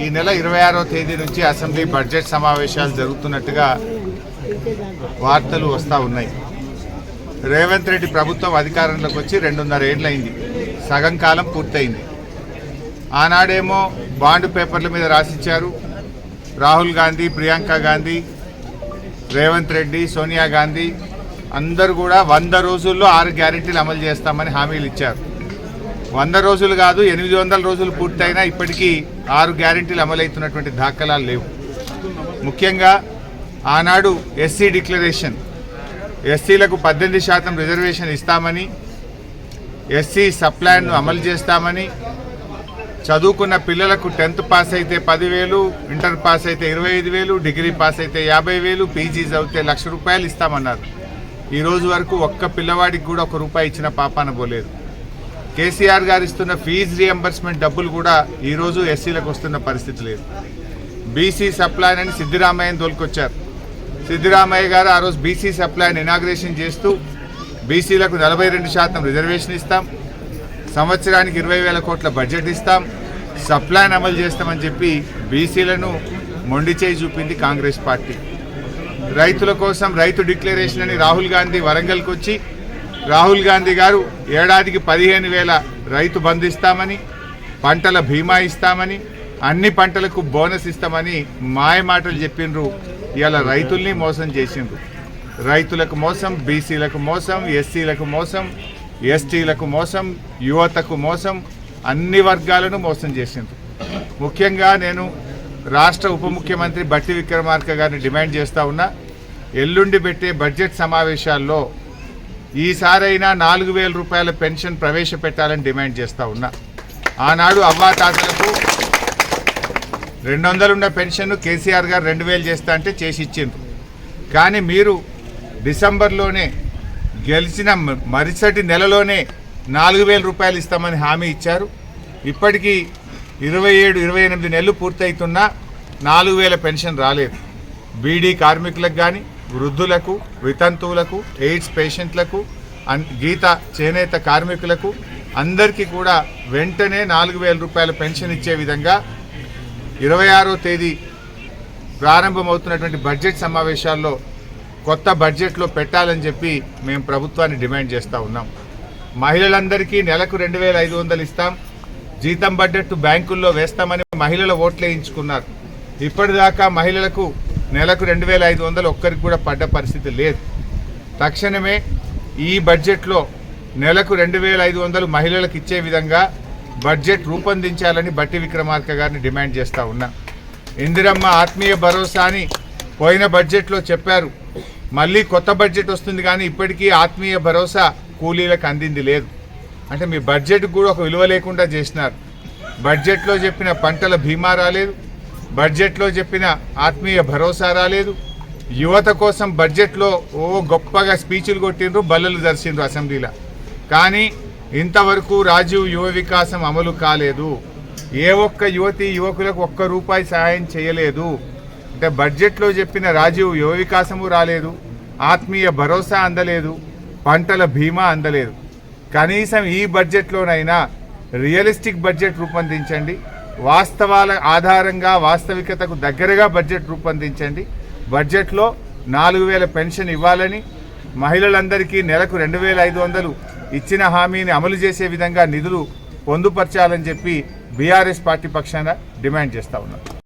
ఈ నెల 26వ తేదీ నుంచి అసెంబ్లీ బడ్జెట్ సమావేశాలు జరుగుతున్నట్టుగా వార్తలు వస్తూ ఉన్నాయి. రేవంత్ రెడ్డి ప్రభుత్వం అధికారంలోకి వచ్చి 2.5 ఏళ్లైంది, సగం కాలం పూర్తయింది. ఆనాడేమో బాండ్ పేపర్ల మీద రాసిచ్చారు. రాహుల్ గాంధీ, ప్రియాంక గాంధీ, రేవంత్ రెడ్డి, సోనియా గాంధీ అందరూ కూడా 100 రోజుల్లో 6 గ్యారెంటీలు అమలు చేస్తామని హామీలు ఇచ్చారు. 100 రోజులు కాదు, 800 రోజులు పూర్తయినా ఇప్పటికీ 6 గ్యారెంటీలు అమలవుతున్నటువంటి దాఖలాలు లేవు. ముఖ్యంగా ఆనాడు ఎస్సీ డిక్లరేషన్, ఎస్సీలకు 18% రిజర్వేషన్ ఇస్తామని, ఎస్సీ సప్లాన్ను అమలు చేస్తామని, చదువుకున్న పిల్లలకు 10th పాస్ అయితే 10,000, ఇంటర్ పాస్ అయితే 25,000, డిగ్రీ పాస్ అయితే 50,000, పీజీ చదివితే ₹1,00,000 ఇస్తామన్నారు. ఈ రోజు వరకు ఒక్క పిల్లవాడికి కూడా ₹1 ఇచ్చిన పాపాన పోలేదు. కేసీఆర్ గారు ఇస్తున్న ఫీజు రియంబర్స్మెంట్ డబ్బులు కూడా ఈరోజు ఎస్సీలకు వస్తున్న పరిస్థితి లేదు. బీసీ సప్లాన్ అని సిద్దిరామయ్యని తోలుకొచ్చారు. సిద్దిరామయ్య గారు ఆ రోజు బీసీ సప్లాన్ ఇనాగ్రేషన్ చేస్తూ బీసీలకు 42% రిజర్వేషన్ ఇస్తాం, సంవత్సరానికి 20,000 కోట్ల బడ్జెట్ ఇస్తాం, సప్లాన్ అమలు చేస్తామని చెప్పి బీసీలను మొండి చేయి చూపింది కాంగ్రెస్ పార్టీ. రైతుల కోసం రైతు డిక్లరేషన్ అని రాహుల్ గాంధీ వరంగల్కి వచ్చి రాహుల్ గాంధీ గారు ఏడాదికి 15,000 రైతు బంధు ఇస్తామని, పంటల బీమా ఇస్తామని, అన్ని పంటలకు బోనస్ ఇస్తామని మాయ మాటలు చెప్పిండ్రు. ఇవాళ రైతుల్ని మోసం చేసిండ్రు. రైతులకు మోసం, బీసీలకు మోసం, ఎస్సీలకు మోసం, ఎస్టీలకు మోసం, యువతకు మోసం, అన్ని వర్గాలను మోసం చేసిండ్రు. ముఖ్యంగా నేను రాష్ట్ర ఉప ముఖ్యమంత్రి బట్టి విక్రమార్క గారిని డిమాండ్ చేస్తూ ఉన్నా, ఎల్లుండి పెట్టే బడ్జెట్ సమావేశాల్లో ఈసారైనా ₹4,000 పెన్షన్ ప్రవేశపెట్టాలని డిమాండ్ చేస్తూ ఉన్నా. ఆనాడు అవ్వాతాతలకు 200 ఉన్న పెన్షన్ కేసీఆర్ గారు 2,000 చేస్తా అంటే చేసి ఇచ్చిండ్రు. కానీ మీరు డిసెంబర్లోనే గెలిచిన మరుసటి నెలలోనే ₹4,000 ఇస్తామని హామీ ఇచ్చారు. ఇప్పటికీ 27-28 నెలలు పూర్తవుతున్నా 4,000 పెన్షన్ రాలేదు. బీడీ కార్మికులకు కానీ, వృద్ధులకు, వితంతువులకు, ఎయిడ్స్ పేషెంట్లకు, గీత చేనేత కార్మికులకు అందరికీ కూడా వెంటనే ₹4,000 పెన్షన్ ఇచ్చే విధంగా 26వ తేదీ ప్రారంభమవుతున్నటువంటి బడ్జెట్ సమావేశాల్లో కొత్త బడ్జెట్లో పెట్టాలని చెప్పి మేము ప్రభుత్వాన్ని డిమాండ్ చేస్తూ ఉన్నాం. మహిళలందరికీ నెలకు 2,500 ఇస్తాం, జీతం బడ్జెట్ బ్యాంకుల్లో వేస్తామని మహిళల ఓట్లు వేయించుకున్నారు. ఇప్పటిదాకా మహిళలకు నెలకు 2,500 ఒక్కరికి కూడా పడ్డ పరిస్థితి లేదు. తక్షణమే ఈ బడ్జెట్లో నెలకు 2,500 మహిళలకు ఇచ్చే విధంగా బడ్జెట్ రూపొందించాలని బట్టి విక్రమార్క గారిని డిమాండ్ చేస్తూ ఉన్నా. ఇందిరమ్మ ఆత్మీయ భరోసా అని పోయిన బడ్జెట్లో చెప్పారు, మళ్ళీ కొత్త బడ్జెట్ వస్తుంది కానీ ఇప్పటికీ ఆత్మీయ భరోసా కూలీలకు అందింది లేదు. అంటే మీ బడ్జెట్ కూడా ఒక విలువ లేకుండా చేసినారు. బడ్జెట్లో చెప్పిన పంటల బీమా రాలేదు, బడ్జెట్లో చెప్పిన ఆత్మీయ భరోసా రాలేదు. యువత కోసం బడ్జెట్లో గొప్పగా స్పీచ్లు కొట్టిండ్రు, బల్లలు దర్శిండ్రు అసెంబ్లీలో. కానీ ఇంతవరకు రాజీవ్ యువ వికాసం అమలు కాలేదు. ఏ ఒక్క యువతి యువకులకు ₹1 సహాయం చేయలేదు. అంటే బడ్జెట్లో చెప్పిన రాజీవ్ యువ వికాసము రాలేదు, ఆత్మీయ భరోసా అందలేదు, పంటల బీమా అందలేదు. కనీసం ఈ బడ్జెట్లోనైనా రియలిస్టిక్ బడ్జెట్ రూపొందించండి, వాస్తవాల ఆధారంగా వాస్తవికతకు దగ్గరగా బడ్జెట్ రూపొందించండి. బడ్జెట్లో 4,000 పెన్షన్ ఇవ్వాలని, మహిళలందరికీ నెలకు 2,500 ఇచ్చిన హామీని అమలు చేసే విధంగా నిధులు పొందుపరచాలని చెప్పి బీఆర్ఎస్ పార్టీ పక్షాన డిమాండ్ చేస్తూ ఉన్నారు.